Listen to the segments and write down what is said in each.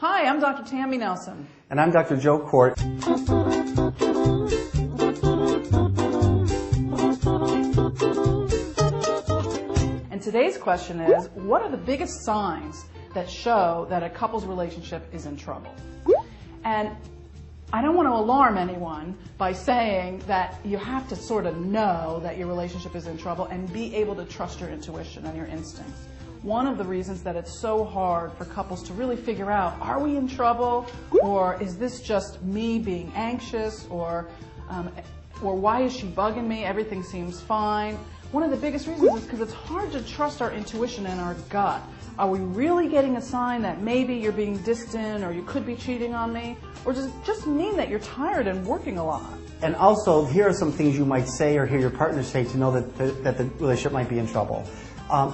Hi, I'm Dr. Tammy Nelson. And I'm Dr. Joe Kort. And today's question is, what are the biggest signs that show that a couple's relationship is in trouble? And I don't want to alarm anyone by saying that you have to sort of know that your relationship is in trouble and be able to trust your intuition and your instincts. One of the reasons that it's so hard for couples to really figure out, are we in trouble, or is this just me being anxious, or why is she bugging me, everything seems fine. One of the biggest reasons is because it's hard to trust our intuition and our gut. Are we really getting a sign that maybe you're being distant or you could be cheating on me? Or does it just mean that you're tired and working a lot? And also, here are some things you might say or hear your partner say to know that the relationship might be in trouble.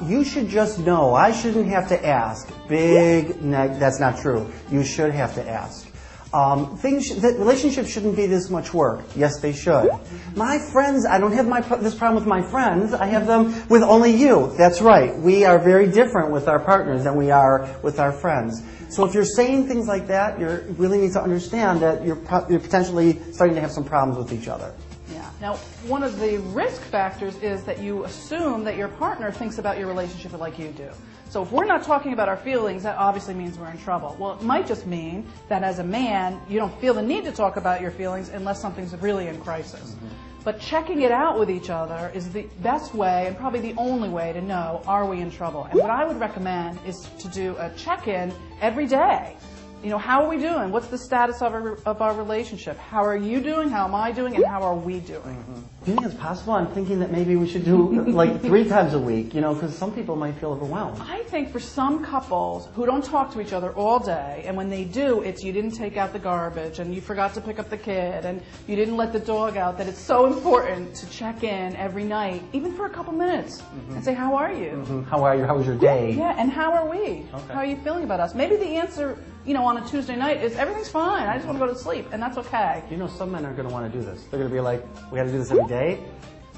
You should just know. I shouldn't have to ask. That's not true. You should have to ask. Relationships shouldn't be this much work. Yes, they should. My friends, I don't have this problem with my friends. I have them with only you. That's right. We are very different with our partners than we are with our friends. So if you're saying things like that, you really need to understand that you're potentially starting to have some problems with each other. Yeah. Now, one of the risk factors is that you assume that your partner thinks about your relationship like you do. So if we're not talking about our feelings, that obviously means we're in trouble. Well, it might just mean that as a man, you don't feel the need to talk about your feelings unless something's really in crisis. Mm-hmm. But checking it out with each other is the best way and probably the only way to know, are we in trouble? And what I would recommend is to do a check-in every day. You know, how are we doing? What's the status of our relationship? How are you doing? How am I doing? And how are we doing? Mm-hmm. Do you think it's possible? I'm thinking that maybe we should do like 3 times a week, because some people might feel overwhelmed. I think for some couples who don't talk to each other all day, and when they do, it's you didn't take out the garbage, and you forgot to pick up the kid, and you didn't let the dog out, that it's so important to check in every night, even for a couple minutes, and say, how are you? Mm-hmm. How are you? How was your day? Yeah, and how are we? Okay. How are you feeling about us? Maybe the answer, on a Tuesday night is everything's fine. I just want to go to sleep, and that's okay. Some men are going to want to do this. They're going to be like, we got to do this every day.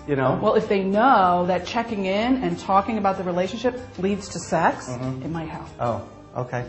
Well, if they know that checking in and talking about the relationship leads to sex, it might help. Oh, okay.